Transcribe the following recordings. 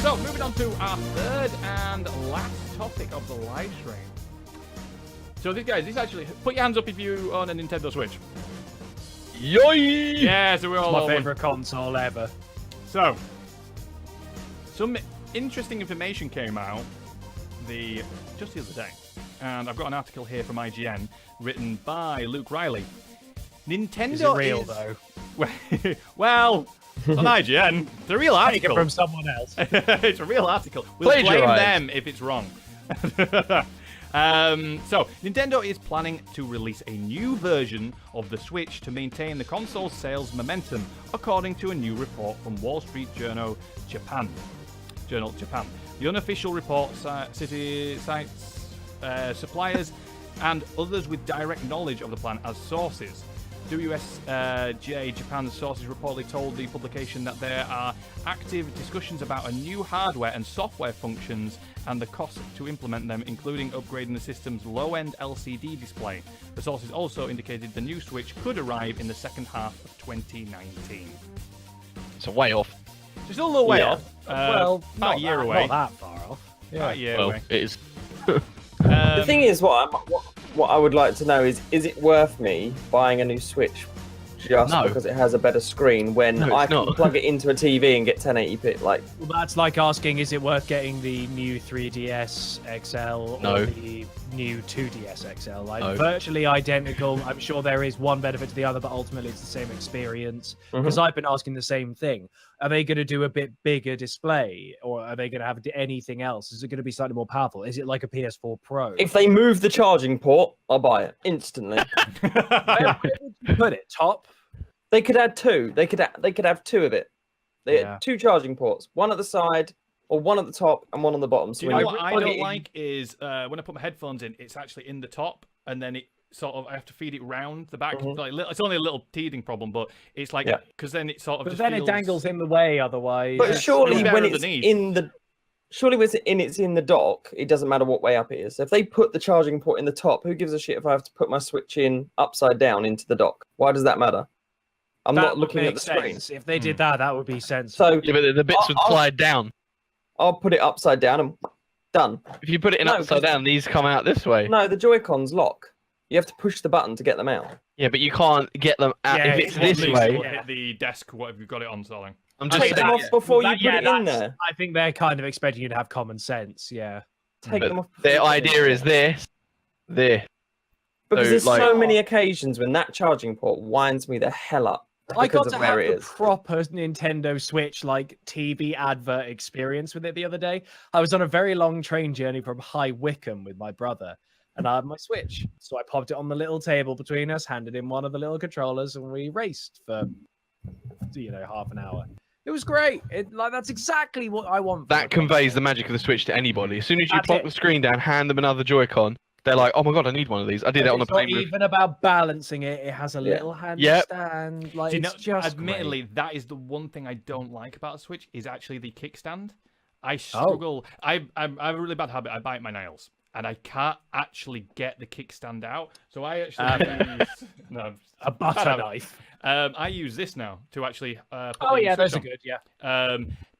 So, moving on to our third and last topic of the live stream. So, this actually, put your hands up if you own a Nintendo Switch. Yoy! Yeah, so we're all my favourite console ever. So, some interesting information came out just the other day. And I've got an article here from IGN written by Luke Riley. Nintendo is it real, though? Well, on IGN, it's a real article. Take it from someone else. It's a real article. We'll blame them if it's wrong. So, Nintendo is planning to release a new version of the Switch to maintain the console's sales momentum, according to a new report from Wall Street Journal Japan. The unofficial report cites suppliers and others with direct knowledge of the plan as sources. WSJ Japan's sources reportedly told the publication that there are active discussions about a new hardware and software functions and the cost to implement them, including upgrading the system's low-end LCD display. The sources also indicated the new Switch could arrive in the second half of 2019. So way off. It's still a little way off. Well, about a year away. Not that far off. Yeah, about a year well, away. It is. The thing is, what I would like to know is it worth me buying a new Switch just because it has a better screen when I can plug it into a TV and get 1080p? Like, well, that's like asking, is it worth getting the new 3DS XL or the new 2DS XL? Like, virtually identical. I'm sure there is one benefit to the other, but ultimately it's the same experience. Because I've been asking the same thing. Are they going to do a bit bigger display, or are they going to have anything else? Is it going to be slightly more powerful? Is it like a PS4 Pro? if they move the charging port, I'll buy it instantly. Where would you put it? Top? They could add two. They could have two of it. They had two charging ports, one at the side or one at the top and one on the bottom. So Do you know what I don't like is when I put my headphones in, it's actually in the top, and then it sort of I have to feed it round the back. Like, it's only a little teething problem, but it's like because then it sort of. But just then feels... it dangles in the way otherwise. But surely when it's underneath. it's in the dock, it doesn't matter what way up it is. So if they put the charging port in the top, who gives a shit if I have to put my Switch in upside down into the dock? Why does that matter? I'm not looking at the screen. If they did that, that would be sensible. So Yeah, but the bits would slide down. I'll put it upside down and done. If you put it in upside down, these come out this way. No, the Joy-Cons lock. You have to push the button to get them out. Yeah, but you can't get them out if it's this way. The desk, whatever you've got it on, darling. I'm just Take them off before you put it in there. I think they're kind of expecting you to have common sense. Yeah. Take them off. Their idea is this. Because there's so many occasions when that charging port winds me the hell up. I got to have the proper Nintendo Switch like TV advert experience with it the other day. I was on a very long train journey from High Wycombe with my brother, and I had my Switch. So I popped it on the little table between us, handed him one of the little controllers, and we raced for half an hour. It was great. That's exactly what I want. That conveys the magic of the Switch to anybody. As soon as you plop the screen down, hand them another Joy-Con, they're like, "Oh my god, I need one of these." I did it on the plane. It's not even about balancing it. It has a little handstand. Like, it's just admittedly, that is the one thing I don't like about a Switch is actually the kickstand. I struggle. I have a really bad habit. I bite my nails, and I can't actually get the kickstand out. So I actually use a butter knife. I use this now to actually. Those are good. Yeah.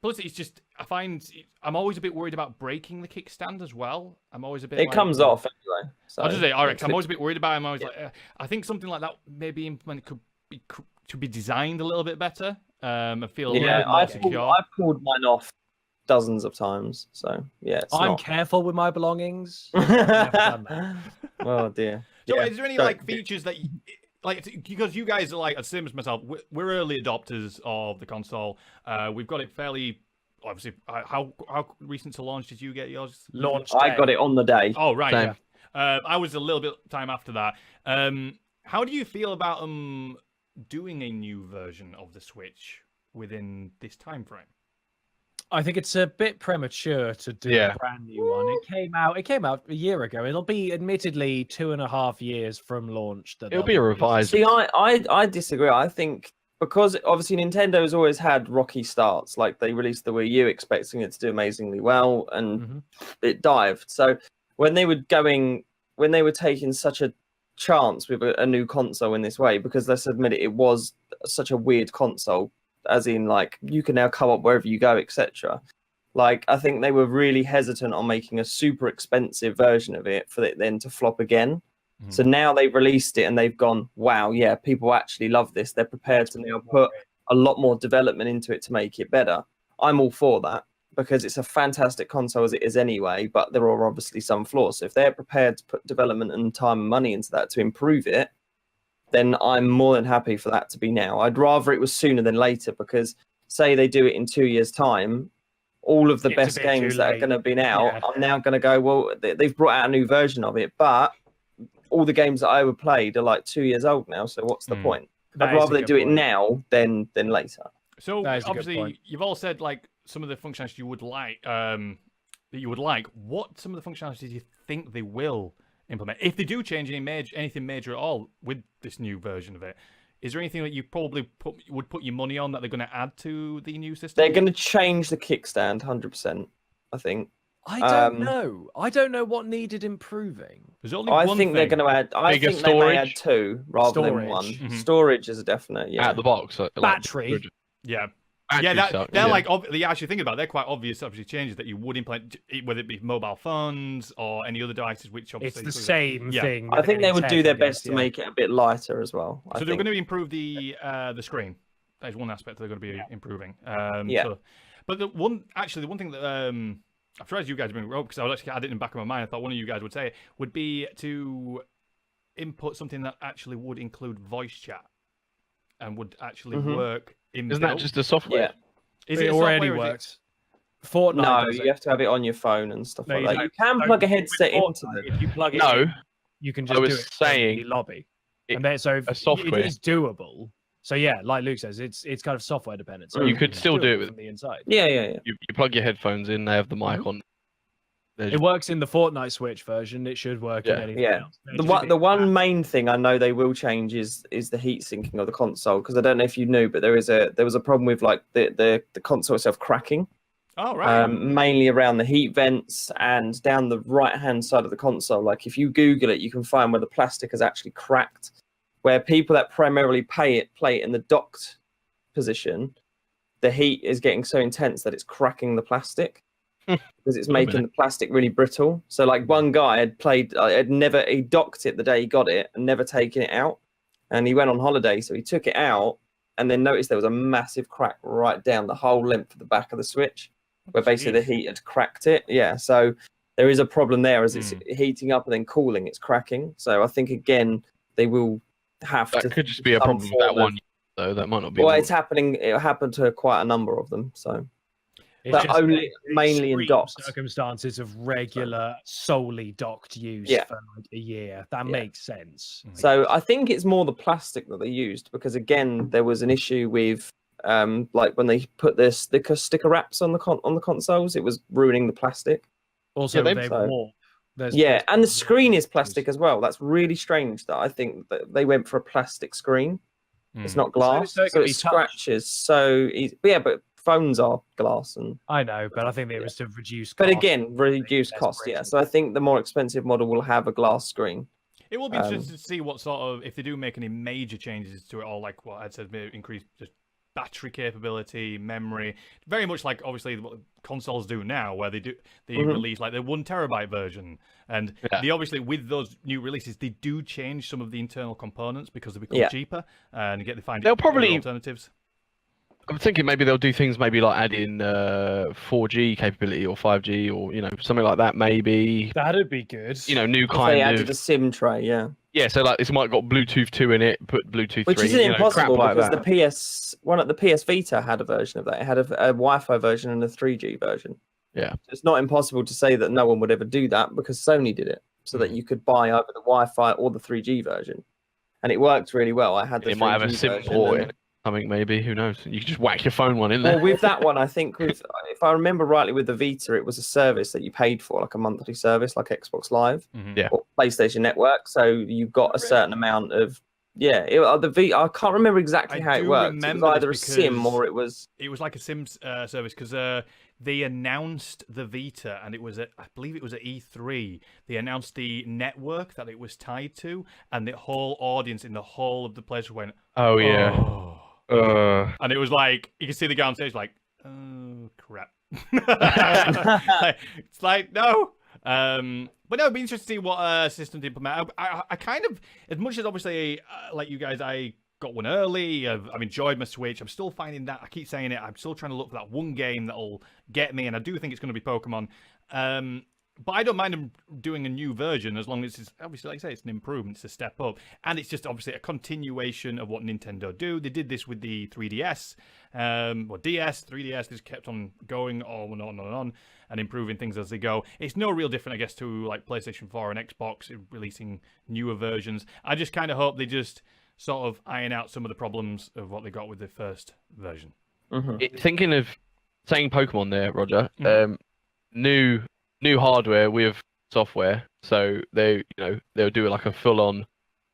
Plus, it's just I find I'm always a bit worried about breaking the kickstand as well. I'm always a bit. It comes off anyway. So I'll just say, I'm always a bit worried about it. I'm always like, I think something like that maybe implemented could be designed a little bit better. I feel I've pulled mine off dozens of times. So yeah, I'm careful with my belongings. Oh dear. So is there any features that? Because you guys are like, the same as myself, we're early adopters of the console. We've got it fairly, obviously. How recent to launch did you get yours? Launched. I got it on the day. Oh right. Same. Yeah. I was a little bit time after that. How do you feel about doing a new version of the Switch within this time frame? I think it's a bit premature to do a brand new one. It came out a year ago. It'll be admittedly 2.5 years from launch. It'll be a revised. See, I disagree. I think because obviously Nintendo has always had rocky starts. Like they released the Wii U expecting it to do amazingly well, and it dived. So when they were taking such a chance with a new console in this way, because let's admit it was such a weird console. As in, like, you can now come up wherever you go, etc. Like, I think they were really hesitant on making a super expensive version of it for it then to flop again. So now they've released it and they've gone, wow, yeah, people actually love this. They're prepared to now put a lot more development into it to make it better. I'm all for that because it's a fantastic console as it is anyway, but there are obviously some flaws. So if they're prepared to put development and time and money into that to improve it, then I'm more than happy for that to be now. I'd rather it was sooner than later because say they do it in 2 years' time, all of the best games that are going to be now, I'm now going to go, well, they've brought out a new version of it, but all the games that I ever played are like 2 years old now, so what's the point? I'd rather they do it now than later. So obviously, you've all said like some of the functionality you would like, that you would like. What some of the functionalities do you think they will implement if they do change anything major at all with this new version of it? Is there anything that you probably would put your money on that they're going to add to the new system? They're going to change the kickstand, 100%. I think. I don't know. I don't know what needed improving. There's only one thing. They're going to add. I think they may add 2 rather than 1. Storage is a definite. Yeah. Out the box. Battery. Yeah. Battery they're like actually thinking about it, they're quite obvious changes that you would implement, whether it be mobile phones or any other devices. Which obviously it's the same thing. I think they would do their best to make it a bit lighter as well. So they're going to improve the screen. That is one aspect they're going to be improving. But the one thing that I'm surprised you guys bring it up because I had it in the back of my mind. I thought one of you guys would say it would be to input something that actually would include voice chat and would actually work in. Isn't that just the software? Yeah. It already works. Fortnite. No, you have to have it on your phone and stuff like that. You can plug a headset into it. If you plug it in, you can just do it in the lobby. And then so software. It is doable. So yeah, like Luke says, it's kind of software dependent. So you could still do it with from the inside. Yeah. You plug your headphones in. They have the mic on. It works in the Fortnite Switch version. It should work in anything else. The one main thing I know they will change is the heat sinking of the console because I don't know if you knew, but there was a problem with like the console itself cracking. Oh right. Mainly around the heat vents and down the right hand side of the console. Like if you Google it, you can find where the plastic has actually cracked. Where people that primarily play it in the docked position, the heat is getting so intense that it's cracking the plastic because it's making the plastic really brittle. So like one guy he docked it the day he got it and never taken it out. And he went on holiday, so he took it out and then noticed there was a massive crack right down the whole length of the back of the Switch where basically the heat had cracked it. Yeah, so there is a problem there as it's heating up and then cooling, it's cracking. So I think, again, they will have to... That could just be a problem with that one, though. That might not be... Well, it's happening. It happened to quite a number of them, so... But only mainly in docked circumstances of regular, solely docked use for like a year. That makes sense. So I think it's more the plastic that they used because again, there was an issue with like when they put the sticker wraps on the consoles, it was ruining the plastic. Also, they warp. And the screen is plastic as well. That's really strange. That I think that they went for a plastic screen. It's not glass, so it scratches. So easy. But but phones are glass, and I know, but I think it was to reduce. But again, reduce cost. Yeah, so I think the more expensive model will have a glass screen. It will be interesting to see what sort of if they do make any major changes to it, or like what I'd said, maybe increase just battery capability, memory, very much like obviously what consoles do now, where they release like the 1 terabyte version, and they obviously with those new releases they do change some of the internal components because they become cheaper and they'll probably alternatives. I'm thinking maybe they'll do things maybe like add in 4G capability or 5G or something like that. Maybe that'd be good. New kind they added a SIM tray. Yeah, so like this might got Bluetooth 2 in it, put Bluetooth 3. Which isn't impossible because like the PS Vita had a version of that. It had a Wi-Fi version and a 3G version. Yeah, so it's not impossible to say that no one would ever do that because Sony did it, so that you could buy either the Wi-Fi or the 3G version, and it worked really well. I had the. It might have a SIM port in it. Something maybe, who knows? You can just whack your phone one in there. Well, with that one, I think if I remember rightly, with the Vita, it was a service that you paid for, like a monthly service, like Xbox Live or PlayStation Network. So you got a certain amount of the Vita. I can't remember exactly how it worked. It was either a SIM or it was like a SIM service because they announced the Vita, and it was I believe it was at E3. They announced the network that it was tied to, and the whole audience in the whole of the place went, "Oh yeah." And it was like you can see the guy on stage like, oh crap. It's like no. But no, it'd be interesting to see what system to implement. I kind of, as much as obviously like you guys, I got one early. I've enjoyed my Switch. I'm still finding that, I keep saying it, I'm still trying to look for that one game that'll get me, and I do think it's going to be Pokemon. But I don't mind them doing a new version as long as it's, obviously, like I say, it's an improvement, it's a step up. And it's just obviously a continuation of what Nintendo do. They did this with the 3DS, or DS, 3DS, they just kept on going on and on and on, and improving things as they go. It's no real different, I guess, to like PlayStation 4 and Xbox releasing newer versions. I just kind of hope they just sort of iron out some of the problems of what they got with the first version. Thinking of saying Pokemon there, Roger, new hardware with software, so they'll do like a full-on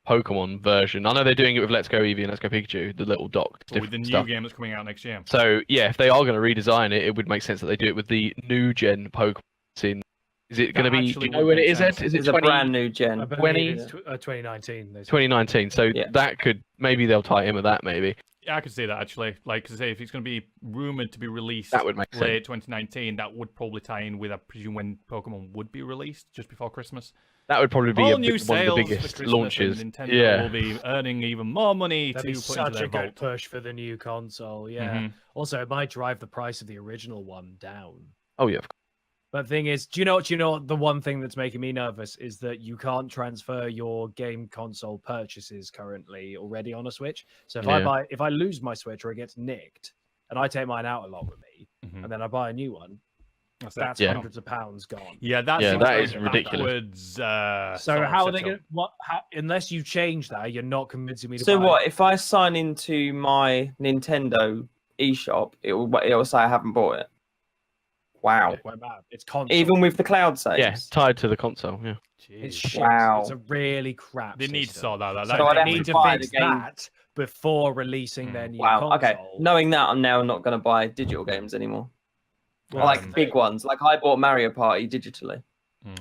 Pokemon version. I know they're doing it with Let's Go Eevee and Let's Go Pikachu, the little dock. With the new game that's coming out next year. So yeah, if they are going to redesign it, it would make sense that they do it with the new gen Pokemon. Is it going to be? Do you know when it is? Is it a brand new gen? 2019. 2019. So that could, maybe they'll tie in with that. Maybe. Yeah, I could see that actually. Like, to say, if it's going to be rumored to be released that would make late 2019, that would probably tie in with, I presume, when Pokemon would be released just before Christmas. That would probably be one one of the biggest launches. Nintendo will be earning even more money That'd to be put such into their a good vault. push for the new console. Yeah. Also, it might drive the price of the original one down. Oh yeah. But the thing is, do you know the one thing that's making me nervous is that you can't transfer your game console purchases currently already on a Switch. So if I lose my Switch or it gets nicked and I take mine out along with me and then I buy a new one, that's hundreds of pounds gone. Yeah, that is ridiculous. So how are they going to, unless you change that, you're not convincing me to So buy what, if I sign into my Nintendo eShop, it will say I haven't bought it? Wow. It's console. Even with the cloud saves? Yes, tied to the console, yeah. It's shit. Wow. It's a really crap They need to sort that out. So they need to fix that before releasing their new console. Okay. Knowing that, I'm now not going to buy digital games anymore. Well, like big ones. Like I bought Mario Party digitally.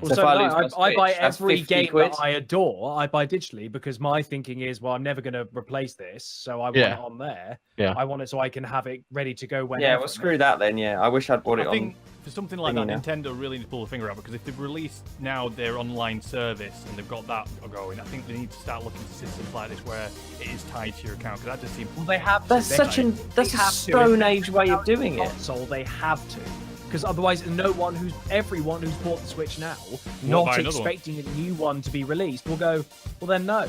So I buy every game that I adore, I buy digitally because my thinking is, well, I'm never going to replace this, so I want it on there. Yeah. I want it so I can have it ready to go whenever. Yeah, well, screw that then. Yeah, I wish I'd bought it on. For something like that, Nintendo really need to pull the finger out, because if they've released now their online service and they've got that going, I think they need to start looking to systems like this where it is tied to your account, because that just seems. Well, they have. That's such a Stone Age way of doing it. So they have to. Because otherwise, everyone who's bought the Switch now, not expecting a new one to be released, will go, well then no.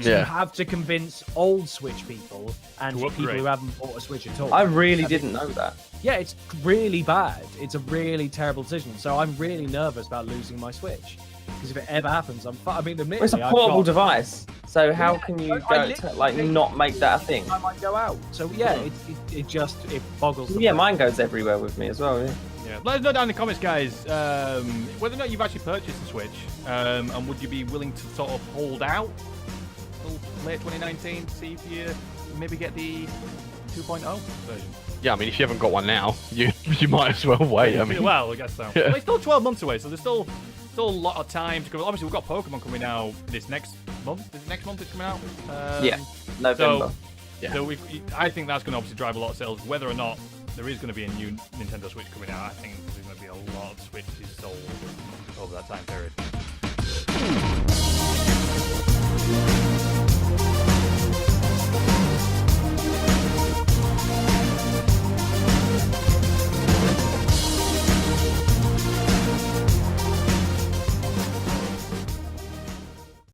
So you have to convince old Switch people and people who haven't bought a Switch at all. I really didn't know that. Yeah, it's really bad. It's a really terrible decision. So I'm really nervous about losing my Switch. Because if it ever happens, it's a portable device. So how can you not make that a thing? I might go out. So yeah, it boggles. Yeah, mine goes everywhere with me as well. Yeah. Let us know down in the comments, guys, whether or not you've actually purchased the Switch, and would you be willing to sort of hold out till late 2019 to see if you maybe get the 2.0 version? Yeah, I mean, if you haven't got one now, you might as well wait. I mean, well, I guess so. Yeah. Well, it's still 12 months away, so there's still a lot of time to go. Obviously, we've got Pokemon coming out this next month. Is it next month it's coming out? November. So I think that's going to obviously drive a lot of sales. Whether or not there is going to be a new Nintendo Switch coming out, I think there's going to be a lot of Switches sold over that time period.